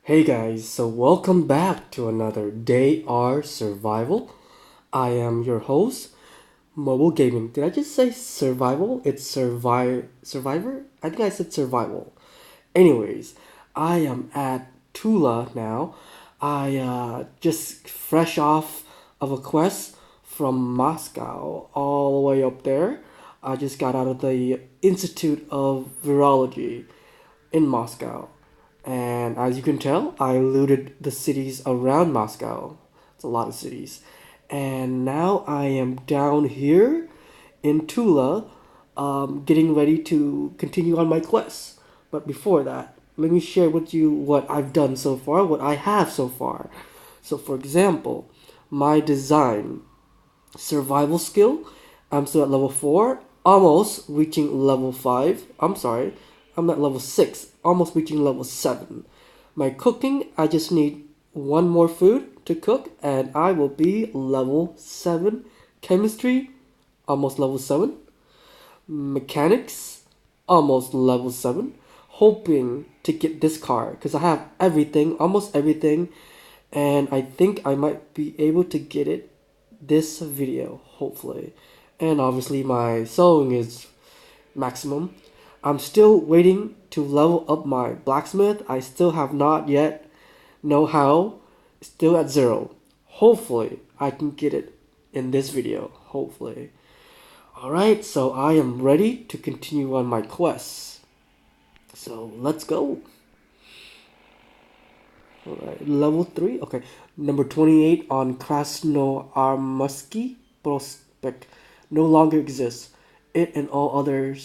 Hey guys, so welcome back to another Day R Survival. I am your host, Mobile Gaming. Did I just say survival? It's survivor? I think I said survival. Anyways, I am at Tula now. I just fresh off of a quest from Moscow all the way up there. I just got out of the Institute of Virology in Moscow. And as you can tell, I looted the cities around Moscow. It's a lot of cities. And now I am down here in Tula, getting ready to continue on my quest. But before that, let me share with you what I've done so far, what I have so far. So, for example, my design survival skill, I'm still at level 4, almost reaching level 5. I'm sorry, I'm at level 6, almost reaching level 7. My cooking, I just need one more food to cook and I will be level 7. Chemistry, almost level 7. Mechanics, almost level 7. Hoping to get this car because I have everything, almost everything, and I think I might be able to get it this video, hopefully. And obviously my sewing is maximum. I'm still waiting to level up my blacksmith. I still have not yet know how. Still at 0. Hopefully I can get it in this video. Hopefully. Alright, so I am ready to continue on my quest. So let's go. Alright, level 3. Okay, number 28 on Krasnoarmusky Prospect no longer exists. It and all the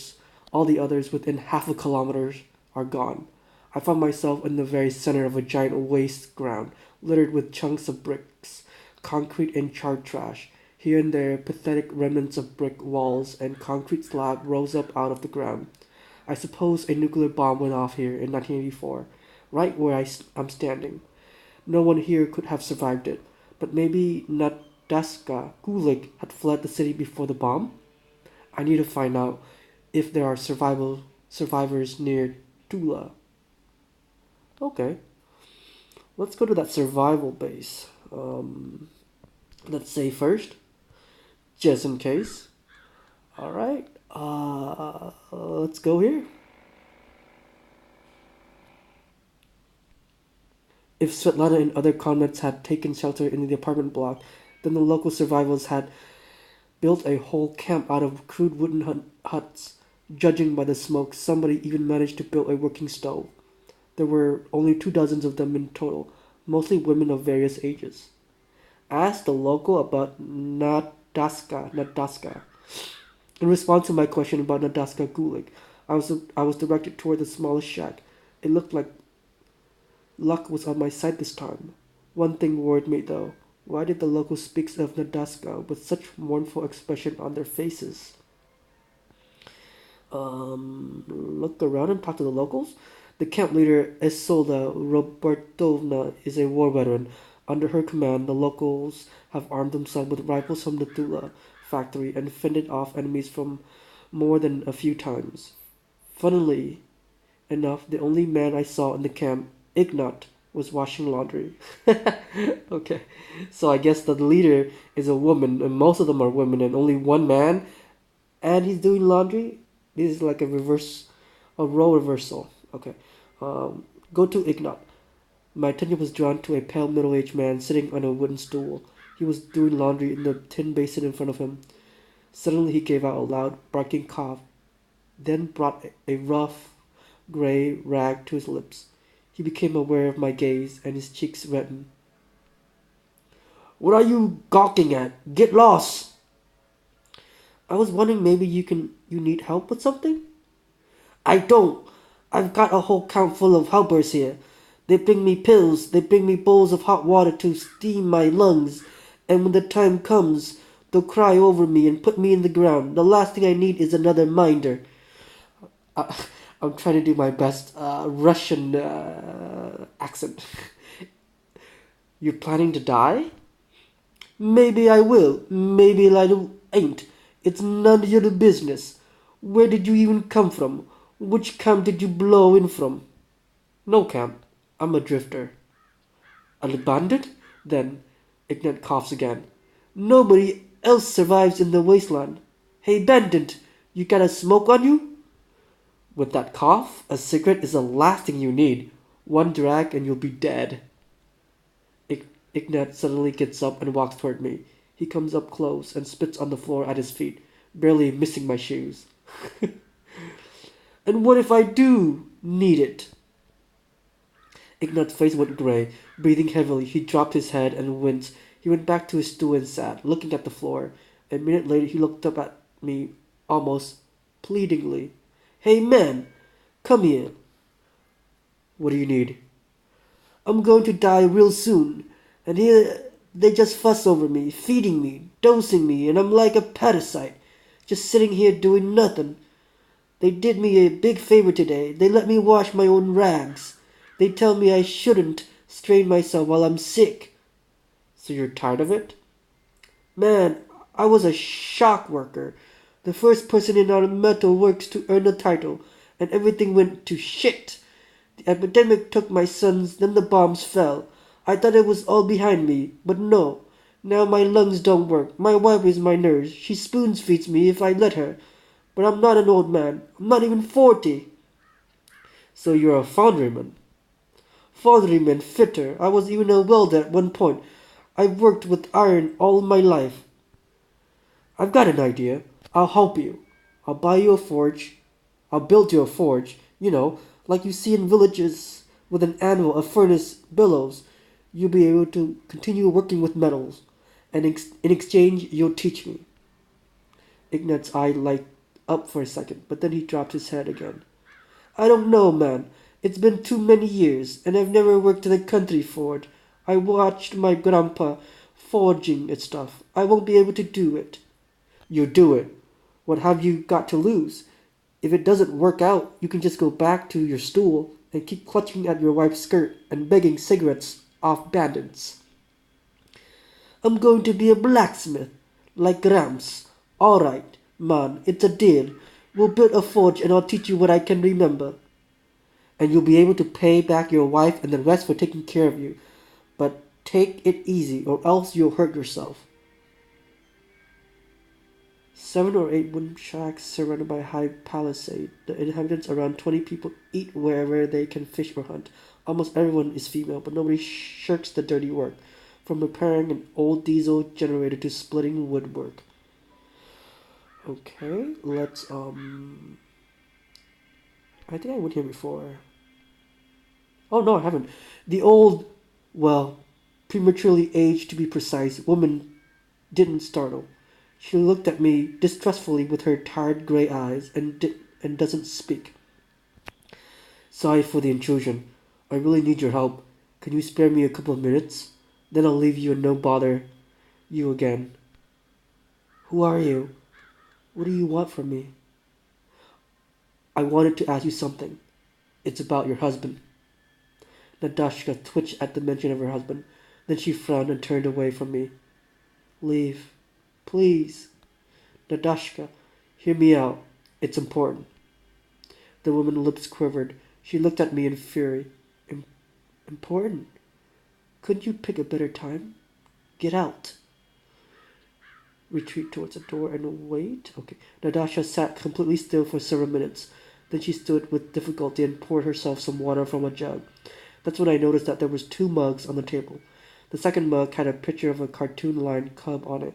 others within half a kilometer are gone. I found myself in the very center of a giant waste ground, littered with chunks of bricks, concrete and charred trash. Here and there, pathetic remnants of brick walls and concrete slab rose up out of the ground. I suppose a nuclear bomb went off here in 1984, right where I'm standing. No one here could have survived it, but maybe Nadezhda Gulik had fled the city before the bomb? I need to find out if there are survivors near Tula. Okay, let's go to that survival base. Let's say first, just in case. All right, let's go here. If Svetlana and other convicts had taken shelter in the apartment block, then the local survivors had built a whole camp out of crude wooden huts. Judging by the smoke, somebody even managed to build a working stove. There were only 2 dozen of them in total, mostly women of various ages. I asked the local about Nadezhda. In response to my question about Nadezhda Gulik, I was directed toward the smallest shack. It looked like luck was on my side this time. One thing worried me though. Why did the locals speak of Nadezhda with such mournful expression on their faces? Look around and talk to the locals. The camp leader, Isolda Robertovna, is a war veteran. Under her command, the locals have armed themselves with rifles from the Tula factory and fended off enemies from more than a few times. Funnily enough, the only man I saw in the camp, Ignat, was washing laundry. Okay, so I guess the leader is a woman, and most of them are women, and only one man, and he's doing laundry. This is like a role reversal. Okay, go to Ignat. My attention was drawn to a pale middle-aged man sitting on a wooden stool. He was doing laundry in the tin basin in front of him. Suddenly he gave out a loud, barking cough, then brought a rough, gray rag to his lips. He became aware of my gaze, and his cheeks reddened. "What are you gawking at? Get lost!" "I was wondering maybe you need help with something?" "I don't. I've got a whole camp full of helpers here. They bring me pills, they bring me bowls of hot water to steam my lungs, and when the time comes, they'll cry over me and put me in the ground. The last thing I need is another minder." Uh, I'm trying to do my best Russian accent. "You're planning to die?" "Maybe I will, maybe I ain't. It's none of your business. Where did you even come from? Which camp did you blow in from?" "No camp." I'm a drifter. An abandoned? Then Ignat coughs again. Nobody else survives in the wasteland. Hey, Bandit, you got a smoke on you? With that cough, a cigarette is the last thing you need. One drag and you'll be dead. Ignat suddenly gets up and walks toward me. He comes up close and spits on the floor at his feet, barely missing my shoes. And what if I do need it? Ignat's face went gray. Breathing heavily, he dropped his head and winced. He went back to his stool and sat, looking at the floor. A minute later, he looked up at me, almost pleadingly. Hey, man, come here. What do you need? I'm going to die real soon, and here they just fuss over me, feeding me, dosing me, and I'm like a parasite, just sitting here doing nothing. They did me a big favor today. They let me wash my own rags. They tell me I shouldn't strain myself while I'm sick. So you're tired of it? Man, I was a shock worker. The first person in our metal works to earn a title, and everything went to shit. The epidemic took my sons, then the bombs fell. I thought it was all behind me, but no. Now my lungs don't work. My wife is my nurse. She spoon-feeds me if I let her. But I'm not an old man. I'm not even 40. So you're a foundryman. Foundryman fitter. I was even a welder at one point. I've worked with iron all my life. I've got an idea. I'll help you. I'll buy you a forge. I'll build you a forge. You know, like you see in villages with an anvil, a furnace, bellows. You'll be able to continue working with metals. And in exchange, you'll teach me. Ignat's eye lighted up for a second, but then he dropped his head again. I don't know, man. It's been too many years, and I've never worked in a country forge. I watched my grandpa forging and stuff. I won't be able to do it. You do it. What have you got to lose? If it doesn't work out, you can just go back to your stool and keep clutching at your wife's skirt and begging cigarettes off bandits. I'm going to be a blacksmith, like Gramps. All right, man, it's a deal. We'll build a forge and I'll teach you what I can remember. And you'll be able to pay back your wife and the rest for taking care of you. But take it easy or else you'll hurt yourself. 7 or 8 wooden shacks surrounded by a high palisade. The inhabitants, around 20 people, eat wherever they can fish or hunt. Almost everyone is female, but nobody shirks the dirty work, from repairing an old diesel generator to splitting woodwork. Okay, let's, I think I went here before. Oh, no, I haven't. The old, well, prematurely aged to be precise, woman didn't startle. She looked at me distrustfully with her tired grey eyes and doesn't speak. Sorry for the intrusion. I really need your help. Can you spare me a couple of minutes? Then I'll leave you and no bother you again. Who are you? What do you want from me? I wanted to ask you something. It's about your husband. Nadezhda twitched at the mention of her husband. Then she frowned and turned away from me. Leave. Please. Nadezhda, hear me out. It's important. The woman's lips quivered. She looked at me in fury. Important? Couldn't you pick a better time? Get out. Retreat towards the door and wait? Okay. Nadezhda sat completely still for several minutes. Then she stood with difficulty and poured herself some water from a jug. That's when I noticed that there was 2 mugs on the table. The second mug had a picture of a cartoon-lined cub on it.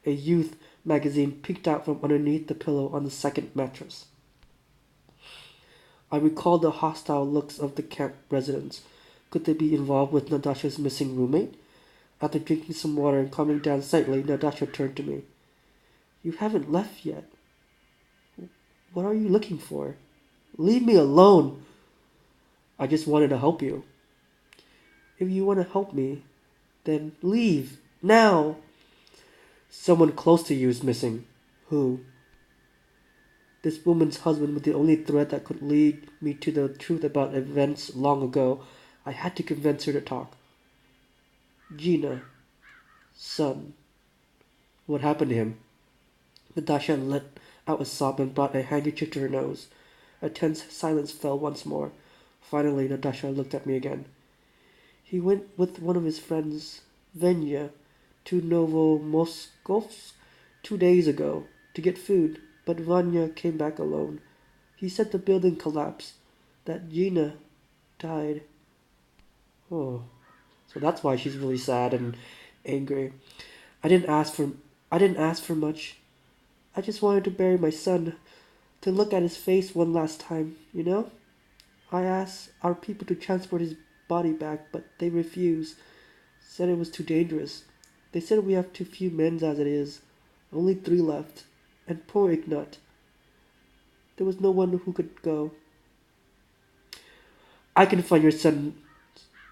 A youth magazine peeked out from underneath the pillow on the second mattress. I recalled the hostile looks of the camp residents. Could they be involved with Nadezhda's missing roommate? After drinking some water and calming down slightly, Nadezhda turned to me. You haven't left yet. What are you looking for? Leave me alone. I just wanted to help you. If you want to help me, then leave. Now. Someone close to you is missing. Who? This woman's husband was the only thread that could lead me to the truth about events long ago. I had to convince her to talk. Gina. Son. What happened to him? Nadezhda let out a sob and brought a handkerchief to her nose. A tense silence fell once more. Finally, Nadezhda looked at me again. He went with one of his friends, Venya, to Novomoskovsk 2 days ago to get food, but Vanya came back alone. He said the building collapsed, that Gina died. Oh, so that's why she's really sad and angry. I didn't ask for I didn't ask for much. I just wanted to bury my son, to look at his face one last time, you know? I asked our people to transport his body back, but they refused. Said it was too dangerous. They said we have too few men as it is. Only 3 left. And poor Ignat. There was no one who could go. I can find your son's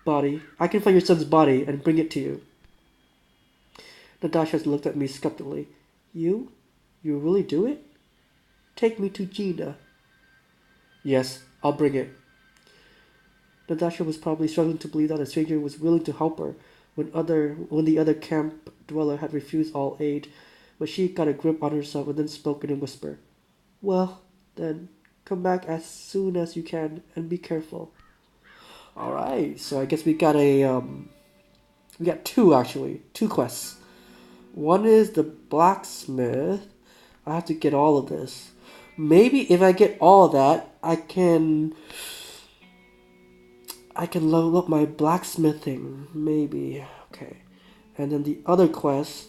body. I can find your son's body and bring it to you. Nadezhda looked at me skeptically. You? You really do it? Take me to Gina. Yes, I'll bring it. Nadezhda was probably struggling to believe that a stranger was willing to help her when the other camp dweller had refused all aid, but she got a grip on herself and then spoke in a whisper. Well, then, come back as soon as you can and be careful. Alright, so I guess we got we got 2 actually, 2 quests. One is the blacksmith. I have to get all of this. Maybe if I get all of that, I can level up my blacksmithing. Maybe. Okay. And then the other quest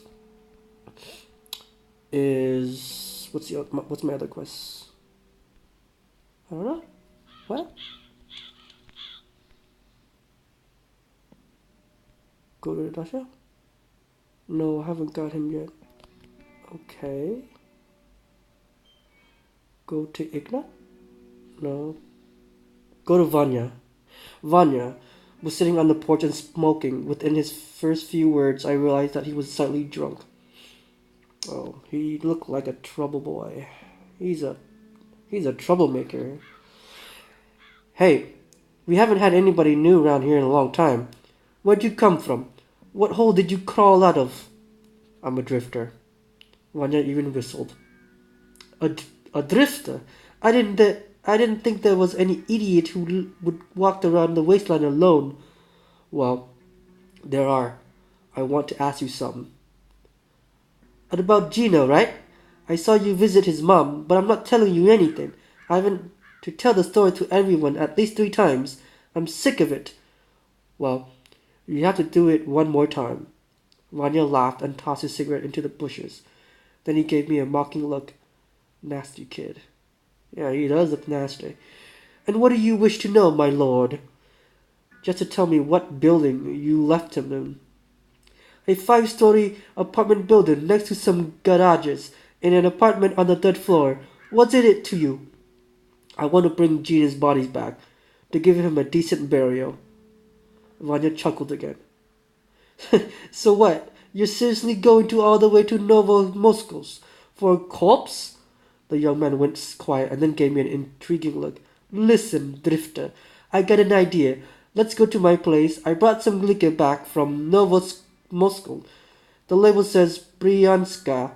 is what's my other quest? I don't know. What? Go to Nadezhda? No, I haven't got him yet. Okay. Go to Ignat? No. Go to Vanya. Vanya was sitting on the porch and smoking. Within his first few words, I realized that he was slightly drunk. Oh, he looked like a trouble boy. He's a troublemaker. Hey, we haven't had anybody new around here in a long time. Where'd you come from? What hole did you crawl out of? I'm a drifter. Vanya even whistled. A drifter? I didn't think there was any idiot who would walk around the wasteland alone. Well, there are. I want to ask you something. And about Gino, right? I saw you visit his mom, but I'm not telling you anything. I haven't to tell the story to everyone at least 3 times. I'm sick of it. Well, you have to do it one more time. Vanya laughed and tossed his cigarette into the bushes. Then he gave me a mocking look. Nasty kid. Yeah, he does look nasty. And what do you wish to know, my lord? Just to tell me what building you left him in. A 5-story apartment building next to some garages in an apartment on the 3rd floor. What's in it to you? I want to bring Gina's bodies back, to give him a decent burial. Vanya chuckled again. So what? You're seriously going to all the way to Novomoskovsk for a corpse? The young man went quiet and then gave me an intriguing look. Listen, Drifter, I got an idea. Let's go to my place. I brought some liquor back from Novomoskovsk. The label says Bryanskaya.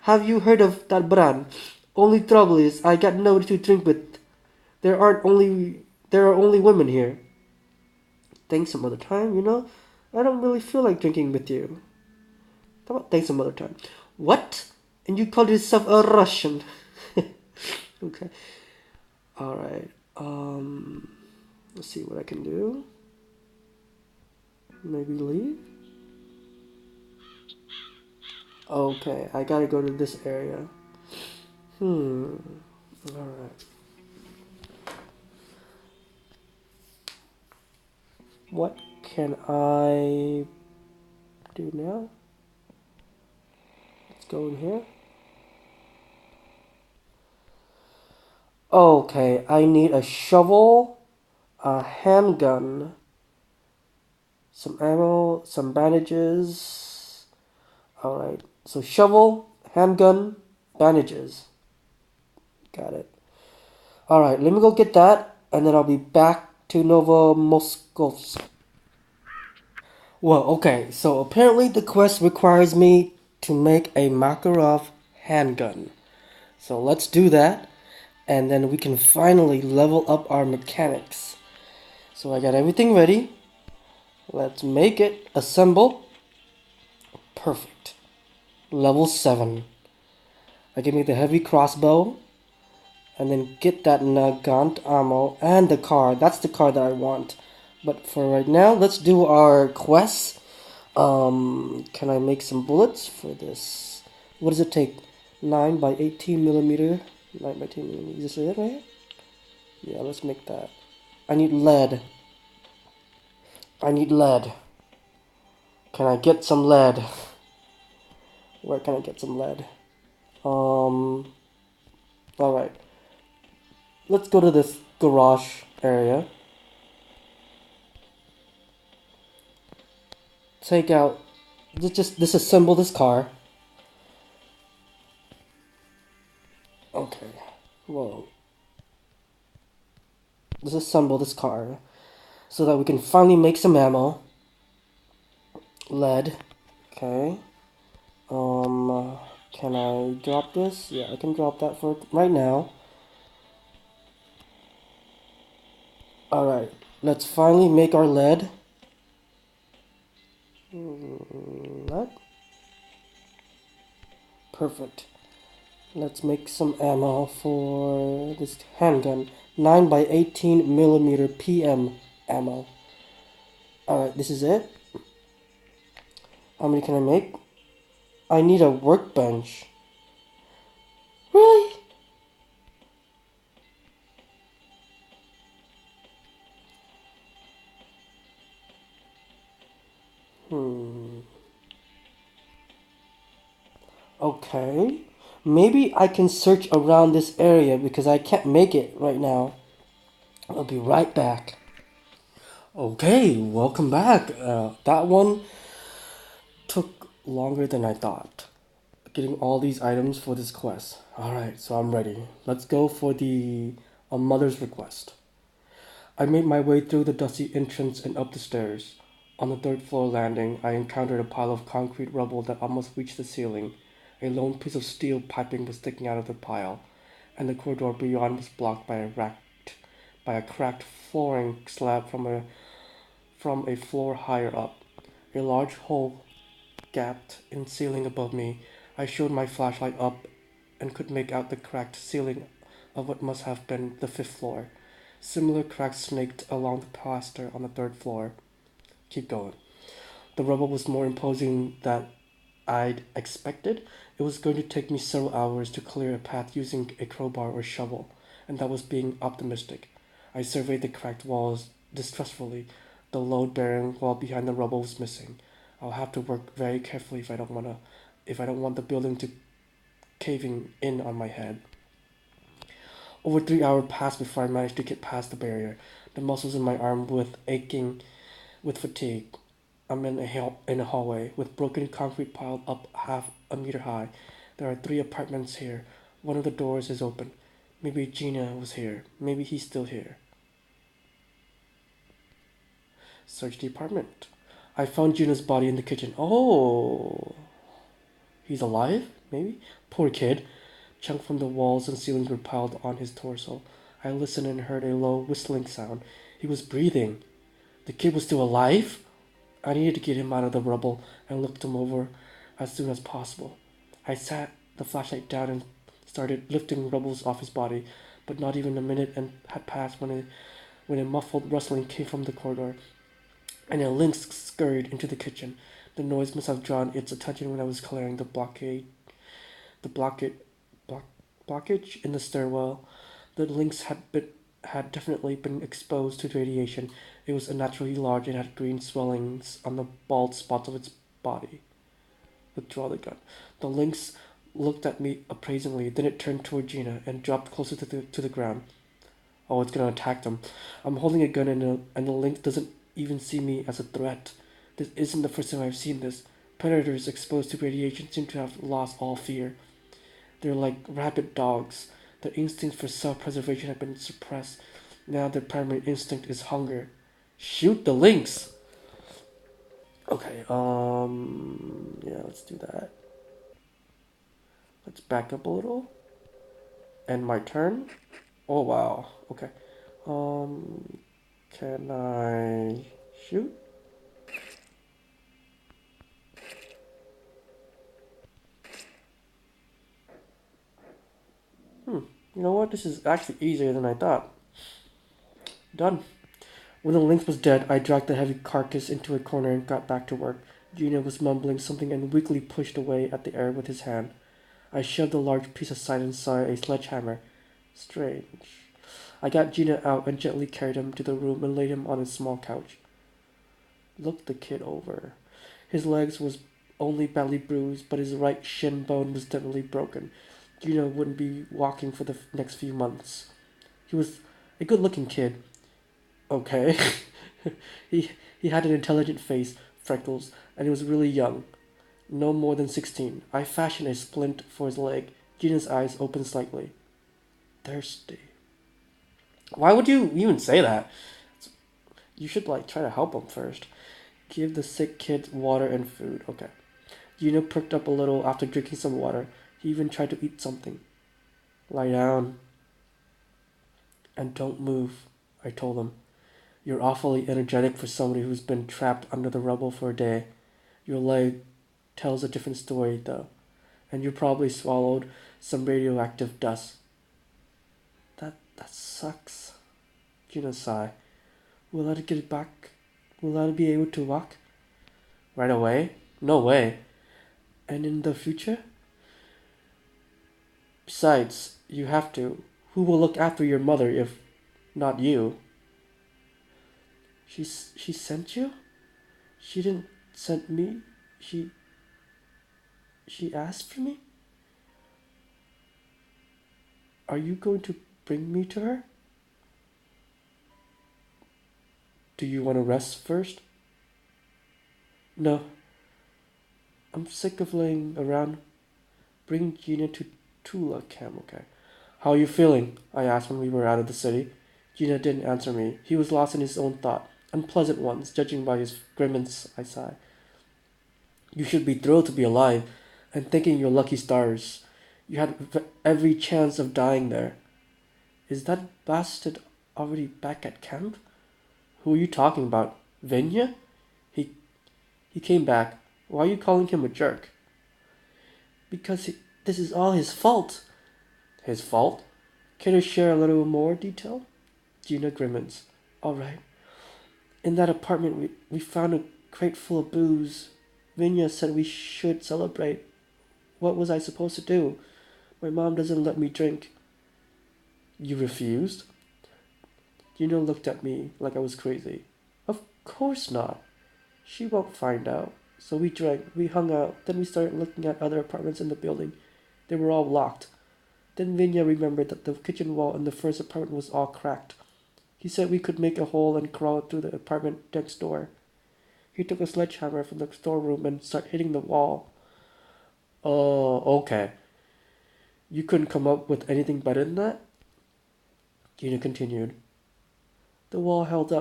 Have you heard of that brand? Only trouble is, I got nobody to drink with. There are only women here. Thanks some other time, you know? I don't really feel like drinking with you. How about thanks some other time? What? And you call yourself a Russian? Okay. Alright. Let's see what I can do. Maybe leave? Okay, I gotta go to this area. Alright. What can I do now? Let's go in here. Okay, I need a shovel, a handgun, some ammo, some bandages. Alright, so shovel, handgun, bandages. Got it. Alright, let me go get that, and then I'll be back to Novomoskovsk. Well, okay, so apparently the quest requires me to make a Makarov handgun. So let's do that, and then we can finally level up our mechanics. So I got everything ready. Let's make it. Assemble. Perfect. Level 7. I can make the heavy crossbow. And then get that Nagant ammo and the car. That's the car that I want. But for right now, let's do our quests. Can I make some bullets for this? What does it take? 9 by 18 millimeter. 9 by 18 millimeter. Is this it right here? Yeah, let's make that. I need lead. I need lead. Can I get some lead? Where can I get some lead? Alright. Let's go to this garage area. Take out, just disassemble this car. Okay, whoa. Disassemble this car so that we can finally make some ammo. Lead. Okay. Can I drop this? Yeah, I can drop that for right now. Alright, let's finally make our lead. Lead? Perfect. Let's make some ammo for this handgun. 9 by 18 millimeter PM ammo. Alright, this is it. How many can I make? I need a workbench. Really? Okay. Maybe I can search around this area because I can't make it right now. I'll be right back. Okay, welcome back. That one took longer than I thought. Getting all these items for this quest. Alright, so I'm ready. Let's go for the a mother's request. I made my way through the dusty entrance and up the stairs. On the third floor landing, I encountered a pile of concrete rubble that almost reached the ceiling. A lone piece of steel piping was sticking out of the pile, and the corridor beyond was blocked by a cracked flooring slab from a floor higher up. A large hole gapped in ceiling above me. I showed my flashlight up and could make out the cracked ceiling of what must have been the fifth floor. Similar cracks snaked along the plaster on the third floor. Keep going. The rubble was more imposing than I'd expected. It was going to take me several hours to clear a path using a crowbar or shovel, and that was being optimistic. I surveyed the cracked walls distrustfully. The load-bearing wall behind the rubble was missing. I'll have to work very carefully if I don't want the building to caving in on my head. Over 3 hours passed before I managed to get past the barrier. The muscles in my arm with aching with fatigue. I'm in a hallway with broken concrete piled up half a meter high. There are 3 apartments here. One of the doors is open. Maybe Gina was here. Maybe he's still here. Search the apartment. I found Gina's body in the kitchen. Oh, he's alive? Maybe? Poor kid. Chunks from the walls and ceilings were piled on his torso. I listened and heard a low whistling sound. He was breathing. The kid was still alive? I needed to get him out of the rubble and looked him over as soon as possible. I sat the flashlight down and started lifting rubbles off his body, but not even a minute had passed when a muffled rustling came from the corridor, and a lynx scurried into the kitchen. The noise must have drawn its attention when I was clearing the blockage in the stairwell. The lynx had definitely been exposed to radiation. It was unnaturally large and had green swellings on the bald spots of its body. Withdraw the gun. The lynx looked at me appraisingly, then it turned toward Gina and dropped closer to the ground. Oh, it's gonna attack them. I'm holding a gun and the lynx doesn't even see me as a threat. This isn't the first time I've seen this. Predators exposed to radiation seem to have lost all fear. They're like rabid dogs. Their instincts for self-preservation have been suppressed. Now their primary instinct is hunger. Shoot the lynx! Okay, yeah, let's do that. Let's back up a little. And my turn. Oh, wow. Okay. Can I shoot? You know what? This is actually easier than I thought. Done. When the lynx was dead, I dragged the heavy carcass into a corner and got back to work. Gina was mumbling something and weakly pushed away at the air with his hand. I shoved a large piece aside and saw a sledgehammer. Strange. I got Gina out and gently carried him to the room and laid him on a small couch. Looked the kid over. His legs was only badly bruised, but his right shin bone was definitely broken. Gina wouldn't be walking for the next few months. He was a good-looking kid. Okay. he he had an intelligent face, freckles, and he was really young. No more than 16. I fashioned a splint for his leg. Gina's eyes opened slightly. Thirsty. Why would you even say that? You should try to help him first. Give the sick kid water and food. Okay. Gina perked up a little after drinking some water. He even tried to eat something. Lie down and don't move, I told him. You're awfully energetic for somebody who's been trapped under the rubble for a day. Your leg tells a different story, though, and you probably swallowed some radioactive dust. That sucks. Gina sighed. Will I get back? Will I be able to walk? Right away? No way. And in the future? Besides, you have to. Who will look after your mother if not you? She sent you? She didn't send me. She she asked for me? Are you going to bring me to her? Do you want to rest first? No. I'm sick of laying around. Bring Gina to Tula Camp, okay? How are you feeling? I asked when we were out of the city. Gina didn't answer me. He was lost in his own thought. Unpleasant ones, judging by his grimace, I sighed. You should be thrilled to be alive and thanking your lucky stars. You had every chance of dying there. Is that bastard already back at camp? Who are you talking about? Venya? He he came back. Why are you calling him a jerk? Because this is all his fault. His fault? Can you share a little more detail? Gina grimaced. All right. In that apartment, we found a crate full of booze. Venya said we should celebrate. What was I supposed to do? My mom doesn't let me drink. You refused? Gina looked at me like I was crazy. Of course not. She won't find out. So we drank, we hung out, then we started looking at other apartments in the building. They were all locked. Then Vinya remembered that the kitchen wall in the first apartment was all cracked. He said we could make a hole and crawl through the apartment next door. He took a sledgehammer from the storeroom and started hitting the wall. Oh, okay. You couldn't come up with anything better than that? Gina continued. The wall held,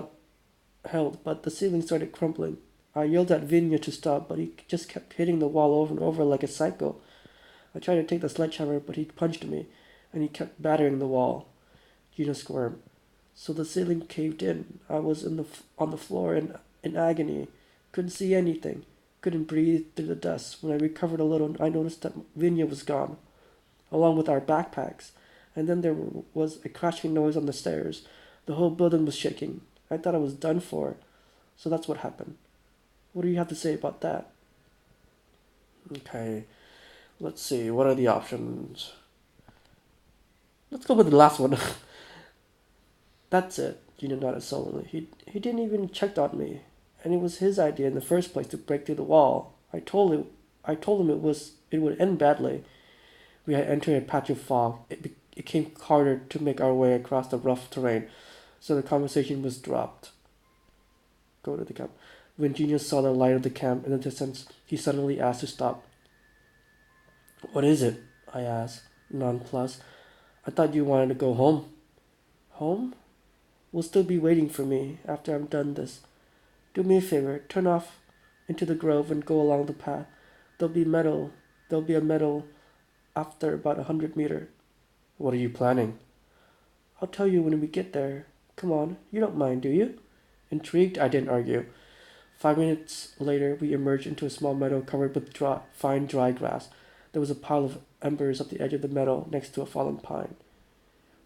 but the ceiling started crumbling. I yelled at Vinya to stop, but he just kept hitting the wall over and over like a psycho. I tried to take the sledgehammer, but he punched me, and he kept battering the wall. Gina squirmed. So the ceiling caved in. I was on the floor in agony. Couldn't see anything. Couldn't breathe through the dust. When I recovered a little, I noticed that Vinya was gone, along with our backpacks. And then there was a crashing noise on the stairs. The whole building was shaking. I thought I was done for. So that's what happened. What do you have to say about that? Okay, let's see. What are the options? Let's go with the last one. That's it. Gina nodded sullenly. He didn't even check on me, and it was his idea in the first place to break through the wall. I told him it would end badly. We had entered a patch of fog. It became harder to make our way across the rough terrain, so the conversation was dropped. Go to the camp. When Genius saw the light of the camp in the distance, he suddenly asked to stop. What is it? I asked, nonplussed. I thought you wanted to go home. Home? Will still be waiting for me after I'm done this. Do me a favor, turn off into the grove and go along the path. There'll be a meadow after about 100 meters. What are you planning? I'll tell you when we get there. Come on, you don't mind, do you? Intrigued, I didn't argue. 5 minutes later, we emerged into a small meadow covered with fine dry grass. There was a pile of embers at the edge of the meadow next to a fallen pine.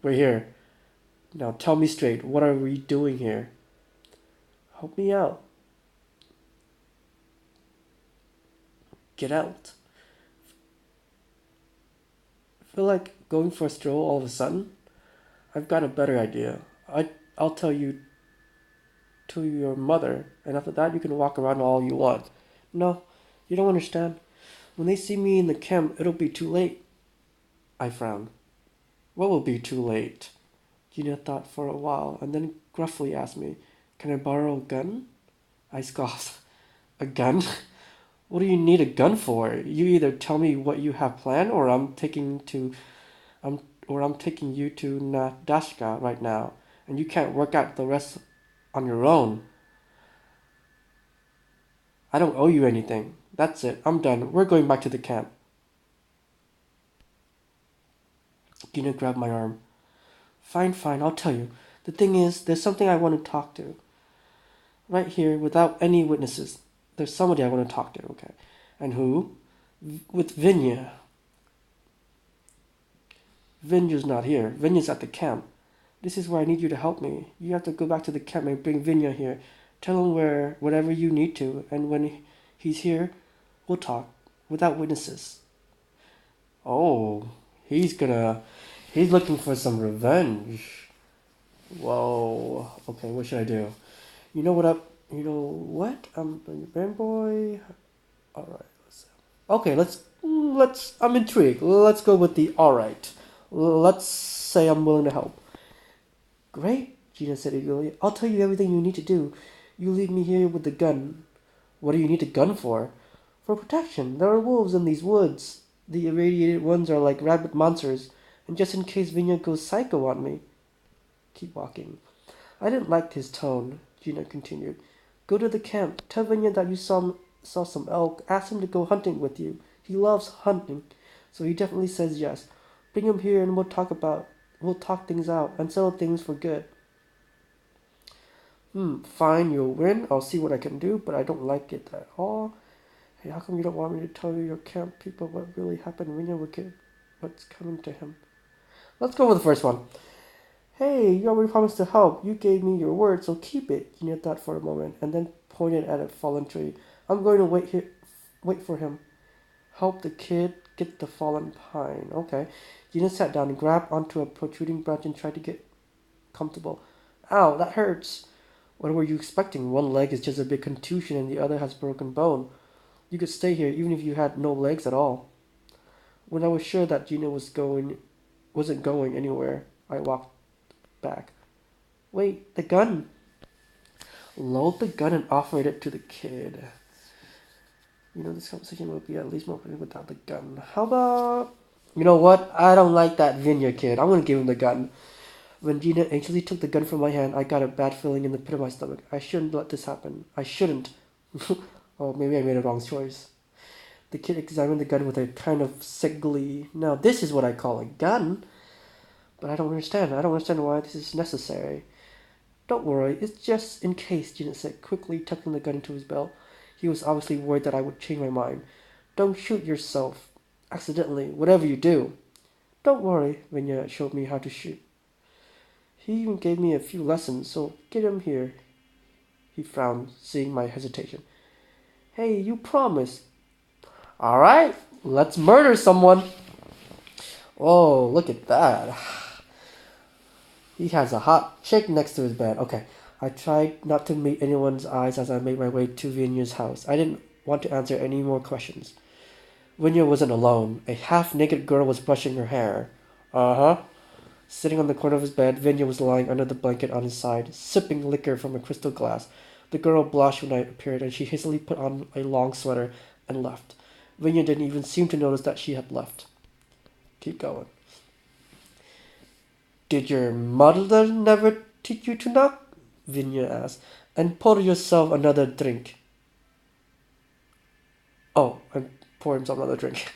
We're here. Now tell me straight, what are we doing here? Help me out. Get out. Feel like going for a stroll all of a sudden? I've got a better idea. I'll tell you to your mother, and after that you can walk around all you want. No, you don't understand. When they see me in the camp, it'll be too late. I frowned. What will be too late? Gina thought for a while, and then gruffly asked me, Can I borrow a gun? I scoffed. A gun? What do you need a gun for? You either tell me what you have planned, or I'm taking you to Nadezhda right now, and you can't work out the rest on your own. I don't owe you anything. That's it. I'm done. We're going back to the camp. Gina grabbed my arm. Fine, I'll tell you. The thing is, there's something I want to talk to. Right here, without any witnesses. There's somebody I want to talk to, okay? And who? With Vinya. Vinya's not here. Vinya's at the camp. This is where I need you to help me. You have to go back to the camp and bring Vinya here. Tell him whatever you need to, and when he's here, we'll talk. Without witnesses. Oh, he's looking for some revenge. Whoa. Okay, what should I do? You know what? I'm your fanboy. Alright, I'm intrigued. Let's go with the alright. Let's say I'm willing to help. Great, Gina said eagerly. I'll tell you everything you need to do. You leave me here with the gun. What do you need a gun for? For protection. There are wolves in these woods. The irradiated ones are like rabbit monsters. And just in case Vinya goes psycho on me. Keep walking. I didn't like his tone, Gina continued. Go to the camp. Tell Vinya that you saw some elk. Ask him to go hunting with you. He loves hunting, so he definitely says yes. Bring him here and we'll talk things out and settle things for good. Fine, you'll win. I'll see what I can do, but I don't like it at all. Hey, how come you don't want me to tell your camp people what really happened? Vinya will get what's coming to him. Let's go with the first one. Hey, you already promised to help. You gave me your word, so keep it. Gina thought for a moment and then pointed at a fallen tree. I'm going to wait for him. Help the kid get the fallen pine. Okay. Gina sat down and grabbed onto a protruding branch and tried to get comfortable. Ow, that hurts. What were you expecting? One leg is just a big contusion and the other has broken bone. You could stay here even if you had no legs at all. When I was sure that Gina wasn't going anywhere, I walked back. Wait, the gun. Load the gun and offer it to the kid. This conversation would be at least more productive without the gun. How about... You know what? I don't like that Vinya kid. I'm going to give him the gun. When Gina anxiously took the gun from my hand, I got a bad feeling in the pit of my stomach. I shouldn't let this happen. I shouldn't. Oh, maybe I made a wrong choice. The kid examined the gun with a kind of sick glee. Now, this is what I call a gun. But I don't understand. I don't understand why this is necessary. Don't worry. It's just in case, Gina said, quickly tucking the gun into his belt. He was obviously worried that I would change my mind. Don't shoot yourself. Accidentally. Whatever you do. Don't worry. Vinya showed me how to shoot. He even gave me a few lessons, so get him here. He frowned, seeing my hesitation. Hey, you promised. Alright, let's murder someone. Oh, look at that. He has a hot chick next to his bed. Okay, I tried not to meet anyone's eyes as I made my way to Vinya's house. I didn't want to answer any more questions. Vinya wasn't alone. A half-naked girl was brushing her hair. Uh-huh. Sitting on the corner of his bed, Vinya was lying under the blanket on his side, sipping liquor from a crystal glass. The girl blushed when I appeared, and she hastily put on a long sweater and left. Vinya didn't even seem to notice that she had left. Keep going. Did your mother never teach you to knock? Vinya asked. And pour yourself another drink. Oh, and pour himself another drink.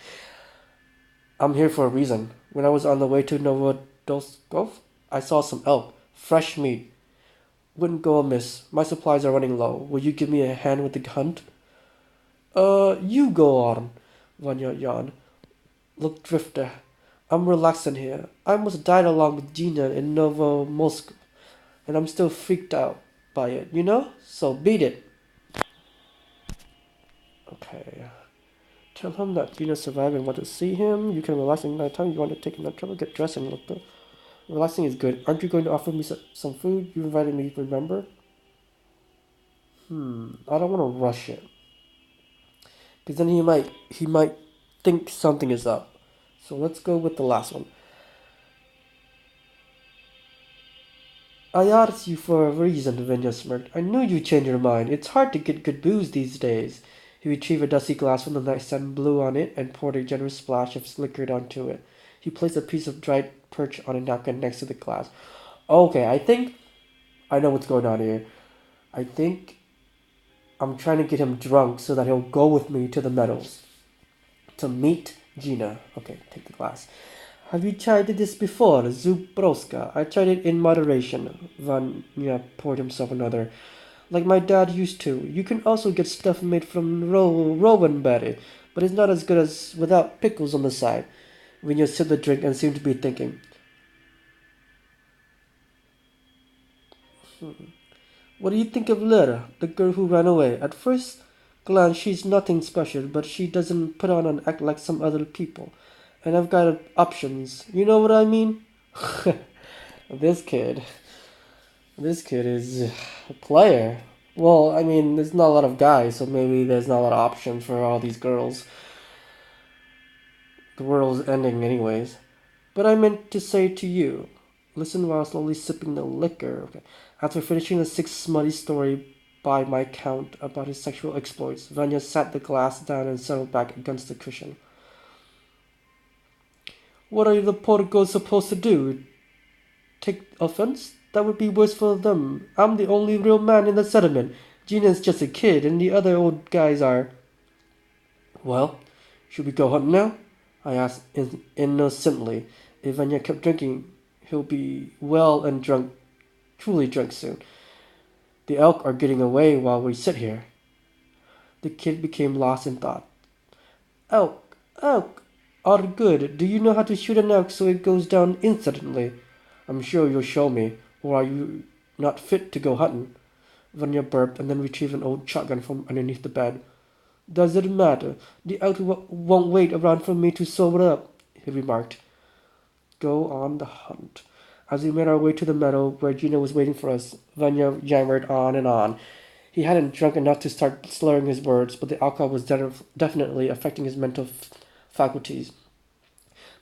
I'm here for a reason. When I was on the way to Novodolskov, I saw some elk, fresh meat. Wouldn't go amiss. My supplies are running low. Will you give me a hand with the hunt? You go on, Vanya yawned. Look, Drifter, I'm relaxing here. I almost died along with Gina in Novo Moscow, and I'm still freaked out by it, you know? So beat it. Okay. Tell him that Gina survived and want to see him. You can relax in nighttime. You want to take enough trouble, get dressed and look good. Relaxing is good. Aren't you going to offer me some food? You invited me, remember? I don't want to rush it. Because then he might think something is up. So let's go with the last one. I asked you for a reason, Vinya smirked. I knew you'd change your mind. It's hard to get good booze these days. He retrieved a dusty glass from the nightstand, blew on it, and poured a generous splash of liquid onto it. He placed a piece of dried perch on a napkin next to the glass. Okay, I think I know what's going on here. I think I'm trying to get him drunk so that he'll go with me to the meadows to meet Gina. Okay, take the glass. Have you tried this before, Zubroska? I tried it in moderation. Vanya poured himself another. Like my dad used to. You can also get stuff made from rowan berry, but it's not as good as without pickles on the side. Vanya sipped the drink and seemed to be thinking. What do you think of Lera, the girl who ran away? At first glance, she's nothing special, but she doesn't put on and act like some other people. And I've got options. You know what I mean? this kid. This kid is a player. Well, I mean, there's not a lot of guys, so maybe there's not a lot of options for all these girls. The world's ending anyways. But I meant to say to you, listen while slowly sipping the liquor. Okay. After finishing the 6 smutty story by my count about his sexual exploits, Vanya sat the glass down and settled back against the cushion. What are the poor girls supposed to do? Take offense? That would be worse for them. I'm the only real man in the settlement. Gina's just a kid, and the other old guys are. Well, should we go hunting now? I asked innocently. If Vanya kept drinking, he'll be well and drunk, truly drunk soon. The elk are getting away while we sit here. The kid became lost in thought. Elk are good. Do you know how to shoot an elk so it goes down instantly? I'm sure you'll show me. Or are you not fit to go hunting? Vanya burped and then retrieved an old shotgun from underneath the bed. Does it matter? The elk won't wait around for me to sober up, he remarked. Go on the hunt. As we made our way to the meadow where Gina was waiting for us, Vanya yammered on and on. He hadn't drunk enough to start slurring his words, but the alcohol was definitely affecting his mental faculties.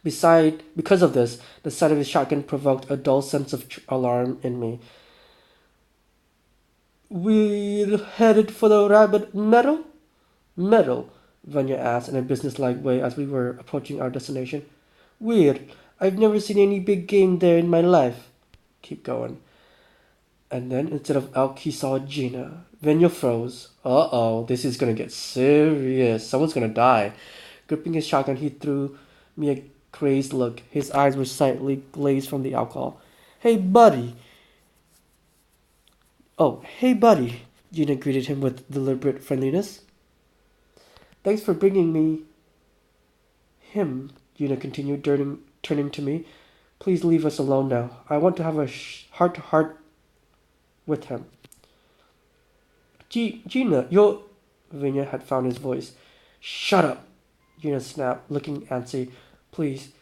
Because of this, the sight of his shotgun provoked a dull sense of alarm in me. We're headed for the rabbit meadow? Meadow? Vanya asked in a businesslike way as we were approaching our destination. Weird. I've never seen any big game there in my life. Keep going. And then, instead of elk, he saw Gina. Vanya froze. Uh-oh, this is gonna get serious. Someone's gonna die. Gripping his shotgun, he threw me a crazed look. His eyes were slightly glazed from the alcohol. Hey, buddy. Oh, hey, buddy. Gina greeted him with deliberate friendliness. Thanks for bringing me him, Gina continued, turning to me. Please leave us alone now. I want to have a heart-to-heart with him. Gina, you're... Vanya had found his voice. Shut up, Gina snapped, looking antsy. Please,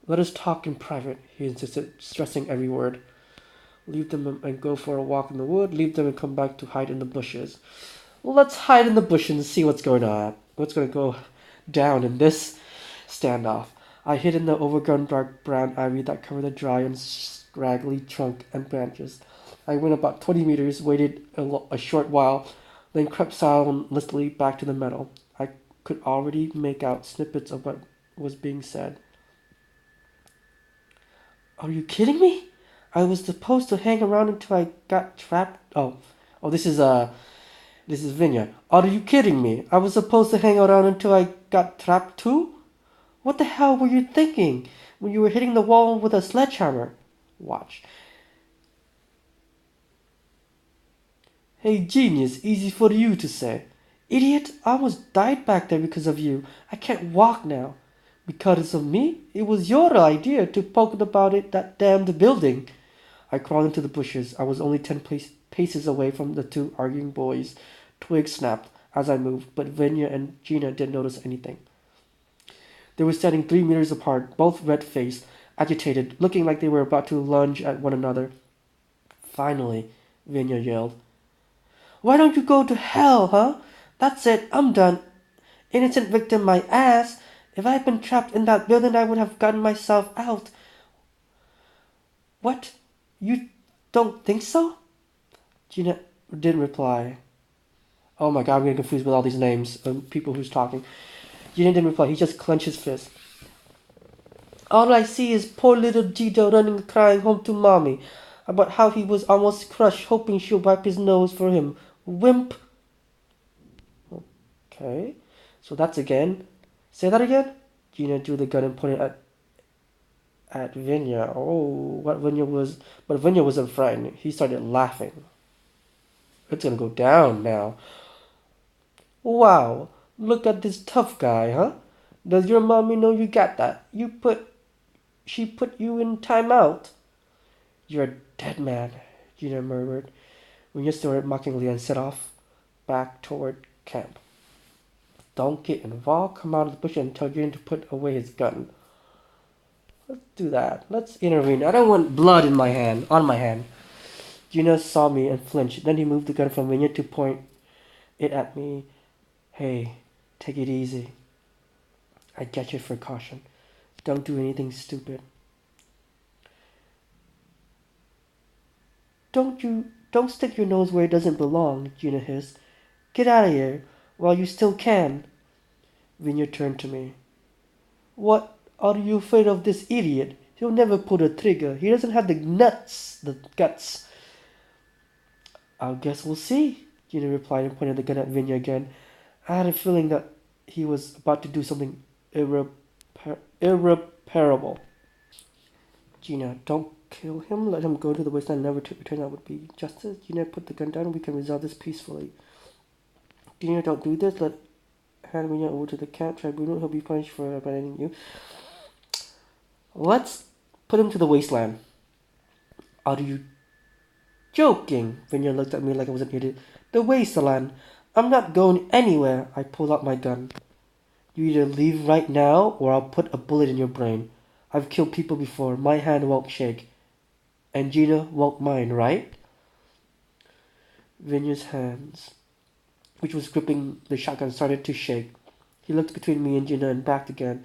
let us talk in private, he insisted, stressing every word. Leave them and go for a walk in the wood. Leave them and come back to hide in the bushes. Well, let's hide in the bushes and see what's going on. What's going to go down in this standoff. I hid in the overgrown dark brown ivy that covered the dry and scraggly trunk and branches. I went about 20 meters, waited a short while, then crept silently back to the meadow. I could already make out snippets of what was being said. Are you kidding me? I was supposed to hang around until I got trapped. Oh, this is Vinya. Are you kidding me? I was supposed to hang around until I got trapped too? What the hell were you thinking when you were hitting the wall with a sledgehammer? Watch. Hey, genius, easy for you to say. Idiot, I almost died back there because of you. I can't walk now. Because of me? It was your idea to poke about it that damned building. I crawled into the bushes. I was only 10 paces away from the two arguing boys. Twigs snapped as I moved, but Venya and Gina didn't notice anything. They were standing 3 meters apart, both red-faced, agitated, looking like they were about to lunge at one another. Finally, Venya yelled, "Why don't you go to hell, huh? That's it, I'm done. Innocent victim my ass. If I had been trapped in that building, I would have gotten myself out." "What? You don't think so?" Gina didn't reply. Oh my god, I'm getting confused with all these names of people who's talking. Gina didn't reply. He just clenched his fist. "All I see is poor little Gito running crying home to mommy about how he was almost crushed, hoping she'll wipe his nose for him. Wimp." Okay, so that's again. Say that again. Gina drew the gun and pointed at Vinya. Oh, but Vinya wasn't frightened. He started laughing. It's gonna go down now. "Wow, look at this tough guy, huh? Does your mommy know you got that? She put you in timeout." "You're a dead man," Gina murmured. Vinya snorted mockingly and set off back toward camp. "Don't get involved. Come out of the bush and tell Gina to put away his gun." Let's do that. Let's intervene. I don't want blood in my hand, on my hand. Gina saw me and flinched. Then he moved the gun from Vinya to point it at me. "Hey, take it easy. I get your precaution. Don't do anything stupid." Don't stick your nose where it doesn't belong," Gina hissed. "Get out of here while you still can." Vinya turned to me. "What are you afraid of this idiot? He'll never pull the trigger. He doesn't have the guts." "I guess we'll see," Gina replied and pointed the gun at Vinya again. I had a feeling that he was about to do something irreparable. "Gina, don't kill him. Let him go to the wasteland and never to return. That would be justice." "Gina, put the gun down and we can resolve this peacefully." "Gina, don't do this. Hand Vinya over to the camp tribunal. He'll be punished for abandoning you." "Let's put him to the wasteland." "Are you joking?" Vinya looked at me like I was an idiot. "The wasteland? I'm not going anywhere." I pulled out my gun. "You either leave right now or I'll put a bullet in your brain. I've killed people before. My hand won't shake. And Gina won't mind, right?" Vinya's hands, which was gripping the shotgun, started to shake. He looked between me and Gina and back again.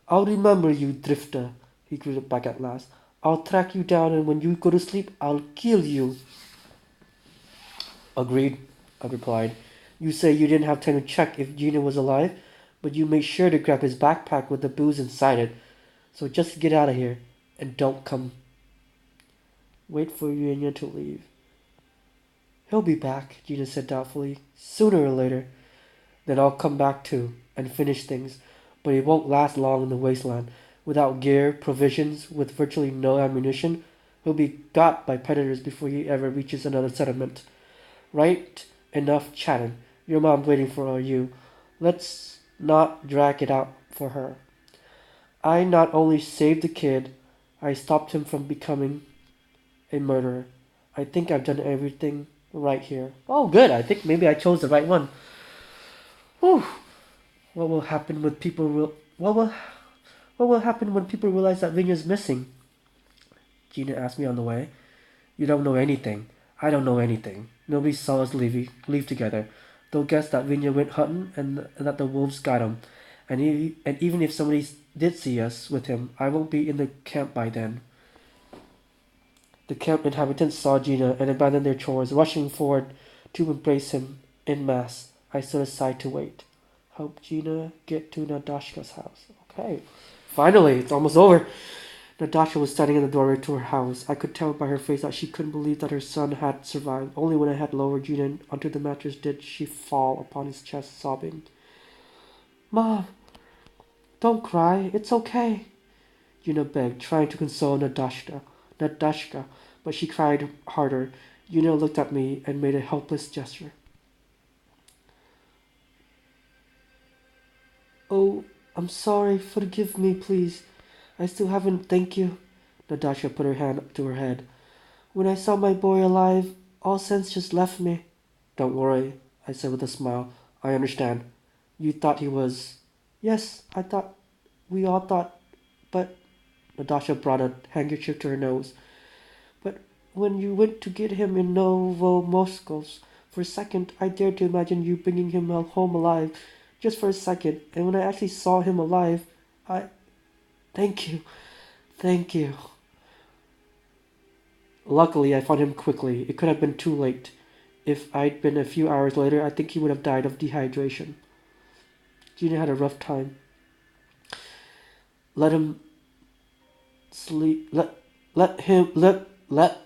"I'll remember you, drifter," he greeted back at last. "I'll track you down and when you go to sleep, I'll kill you." "Agreed," I replied. "You say you didn't have time to check if Gina was alive, but you made sure to grab his backpack with the booze inside it. So just get out of here and don't come. Wait for Yunya to leave." "He'll be back," Gina said doubtfully. "Sooner or later. Then I'll come back too and finish things. But he won't last long in the wasteland. Without gear, provisions, with virtually no ammunition, he'll be got by predators before he ever reaches another settlement. Right, enough chatting. Your mom's waiting for you. Let's not drag it out for her. I not only saved the kid, I stopped him from becoming a murderer. I think I've done everything right here." Oh, good. I think maybe I chose the right one. Whew. What will happen when people what will happen when people realize that Vinya's missing? Gina asked me on the way. "You don't know anything. I don't know anything. Nobody saw us leave together. They'll guess that Vinya went hunting and that the wolves got him. And even if somebody did see us with him, I won't be in the camp by then." The camp inhabitants saw Gina and abandoned their chores, rushing forward to embrace him en masse. I stood aside to wait. Help Gina get to Nadezhda's house. Okay. Finally, it's almost over. Nadezhda was standing in the doorway to her house. I could tell by her face that she couldn't believe that her son had survived. Only when I had lowered Gina onto the mattress did she fall upon his chest, sobbing. "Mom, don't cry. It's okay," Gina begged, trying to console Nadezhda, but she cried harder. Yuna looked at me and made a helpless gesture. Oh, I'm sorry. Forgive me, please. I still haven't thank you. Nadezhda put her hand to her head. When I saw my boy alive, all sense just left me. Don't worry, I said with a smile. I understand. You thought he was... Yes, I thought... We all thought... But... Nadezhda brought a handkerchief to her nose. But when you went to get him in Novomoskos, for a second I dared to imagine you bringing him home alive. Just for a second. And when I actually saw him alive, I... Thank you. Thank you. Luckily, I found him quickly. It could have been too late. If I'd been a few hours later, I think he would have died of dehydration. Gina had a rough time. Let him sleep.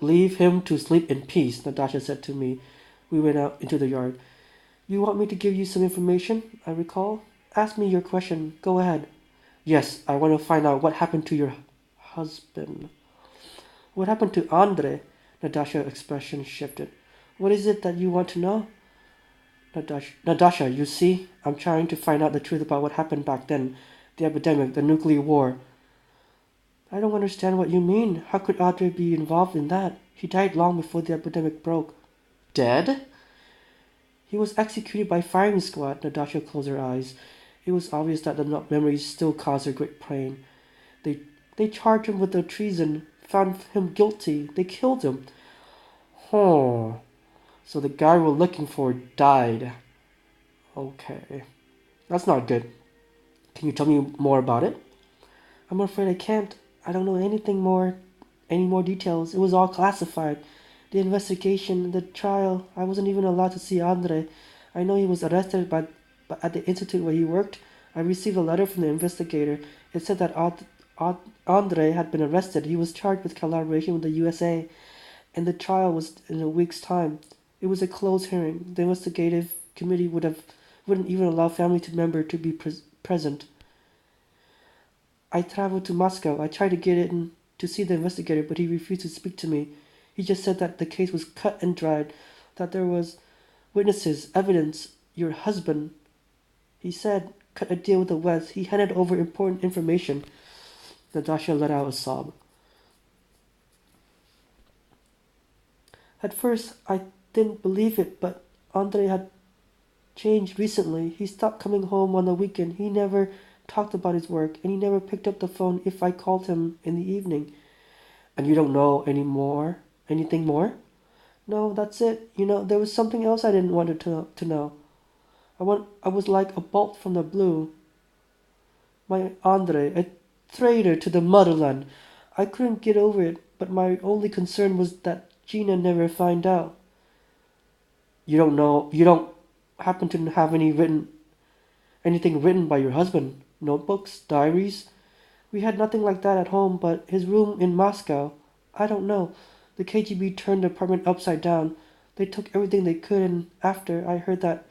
Leave him to sleep in peace, Nadezhda said to me. We went out into the yard. You want me to give you some information? I recall. Ask me your question. Go ahead. Yes, I want to find out what happened to your husband. What happened to Andre? Nadezhda's expression shifted. What is it that you want to know? Nadezhda, you see, I'm trying to find out the truth about what happened back then. The epidemic, the nuclear war. I don't understand what you mean. How could Andre be involved in that? He died long before the epidemic broke. Dead? He was executed by firing squad. Nadezhda closed her eyes. It was obvious that the memories still caused her great pain. They charged him with the treason, found him guilty. They killed him. Oh, so the guy we're looking for died. Okay, that's not good. Can you tell me more about it? I'm afraid I can't. I don't know any more details. It was all classified. The investigation, the trial. I wasn't even allowed to see Andre. I know he was arrested, but at the institute where he worked, I received a letter from the investigator. It said that Andre had been arrested. He was charged with collaboration with the USA, and the trial was in a week's time. It was a closed hearing. The investigative committee wouldn't even allow family member to be present. I traveled to Moscow. I tried to get in to see the investigator, but he refused to speak to me. He just said that the case was cut and dried, that there was witnesses, evidence, your husband. He said, cut a deal with the West. He handed over important information. Nadezhda let out a sob. At first, I didn't believe it, but Andre had changed recently. He stopped coming home on the weekend. He never talked about his work, and he never picked up the phone if I called him in the evening. And you don't know anything more? No, that's it. There was something else I didn't want to know. I was like a bolt from the blue. My Andre, a traitor to the motherland. I couldn't get over it, but my only concern was that Gina never find out. You don't happen to have anything written by your husband? Notebooks? Diaries? We had nothing like that at home, but his room in Moscow, I don't know. The KGB turned the apartment upside down. They took everything they could, and after, I heard that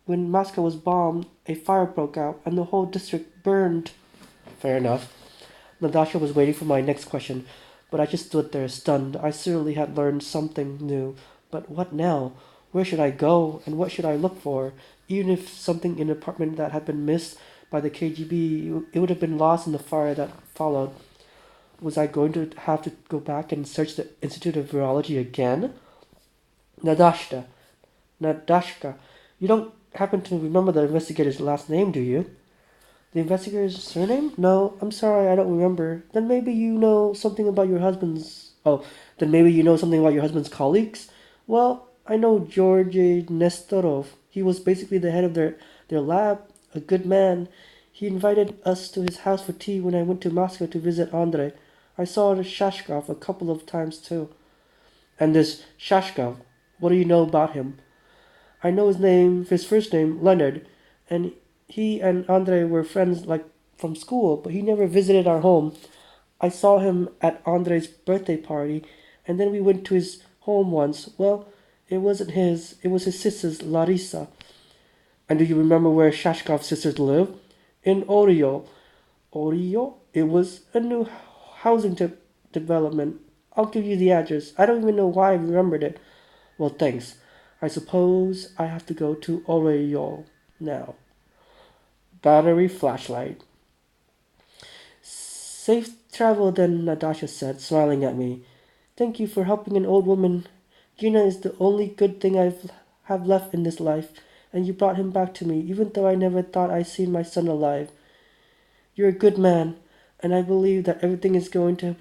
when Moscow was bombed, a fire broke out, and the whole district burned. Fair enough. Nadezhda was waiting for my next question, but I just stood there, stunned. I certainly had learned something new. But what now? Where should I go, and what should I look for? Even if something in the apartment that had been missed by the KGB, it would have been lost in the fire that followed. Was I going to have to go back and search the Institute of Virology again? Nadezhda. You don't happen to remember the investigator's last name, do you? The investigator's surname? No, I'm sorry, I don't remember. Then maybe you know something about your husband's... Oh, then maybe you know something about your husband's colleagues? Well, I know Georgy Nestorov. He was basically the head of their lab, a good man. He invited us to his house for tea when I went to Moscow to visit Andre. I saw Shashkov a couple of times too. And this Shashkov, what do you know about him? I know his first name, Leonard, and he and Andre were friends like from school, but he never visited our home. I saw him at Andre's birthday party, and then we went to his home once. Well, it wasn't his, it was his sister's, Larissa. And do you remember where Shashkov's sisters live? In Orio. Orio? It was a new housing development. I'll give you the address. I don't even know why I remembered it. Well, thanks. I suppose I have to go to Oreo now. Battery flashlight. Safe travel then, Natasha said, smiling at me. Thank you for helping an old woman. Gina is the only good thing have left in this life, and you brought him back to me, even though I never thought I'd seen my son alive. You're a good man, and I believe that everything is going to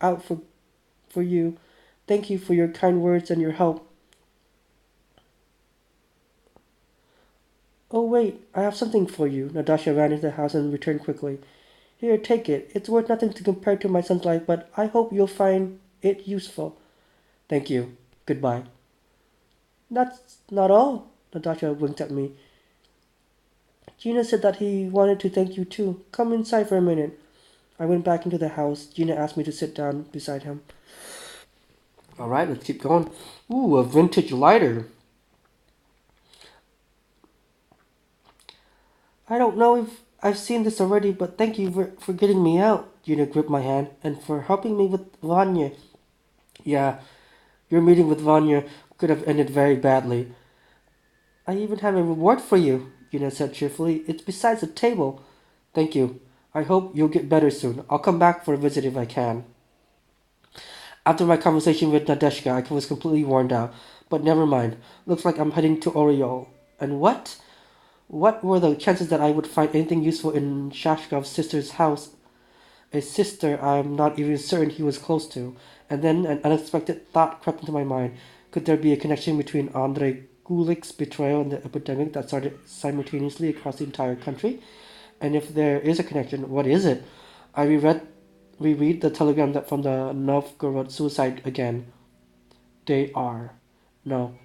out for you. Thank you for your kind words and your help. Oh, wait, I have something for you. Natasha ran into the house and returned quickly. Here, take it. It's worth nothing to compare to my son's life, but I hope you'll find it useful. Thank you. Goodbye. That's not all. Natasha winked at me. Gina said that he wanted to thank you too. Come inside for a minute. I went back into the house. Gina asked me to sit down beside him. Alright, let's keep going. Ooh, a vintage lighter. I don't know if I've seen this already, but thank you for getting me out. Gina gripped my hand and for helping me with Vanya. Yeah, your meeting with Vanya could have ended very badly. I even have a reward for you, Gina said cheerfully. It's beside the table. Thank you. I hope you'll get better soon. I'll come back for a visit if I can. After my conversation with Nadezhda, I was completely worn out. But never mind. Looks like I'm heading to Oriol. And what? What were the chances that I would find anything useful in Shashkov's sister's house? A sister I'm not even certain he was close to. And then an unexpected thought crept into my mind. Could there be a connection between Andrei Gulik's betrayal and the epidemic that started simultaneously across the entire country? And if there is a connection, what is it? I reread the telegram that from the Novgorod suicide again. They are. No.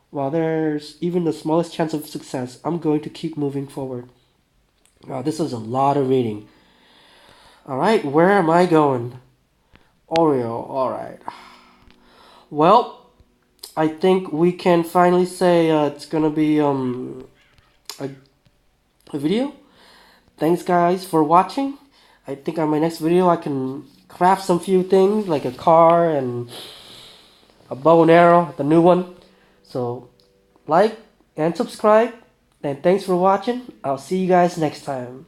While there's even the smallest chance of success, I'm going to keep moving forward. Wow, this is a lot of reading. Alright, where am I going? Oreo, alright. Well, I think we can finally say it's gonna be a video. Thanks guys for watching. I think on my next video I can craft some few things like a car and a bow and arrow, the new one. So like and subscribe, and thanks for watching. I'll see you guys next time.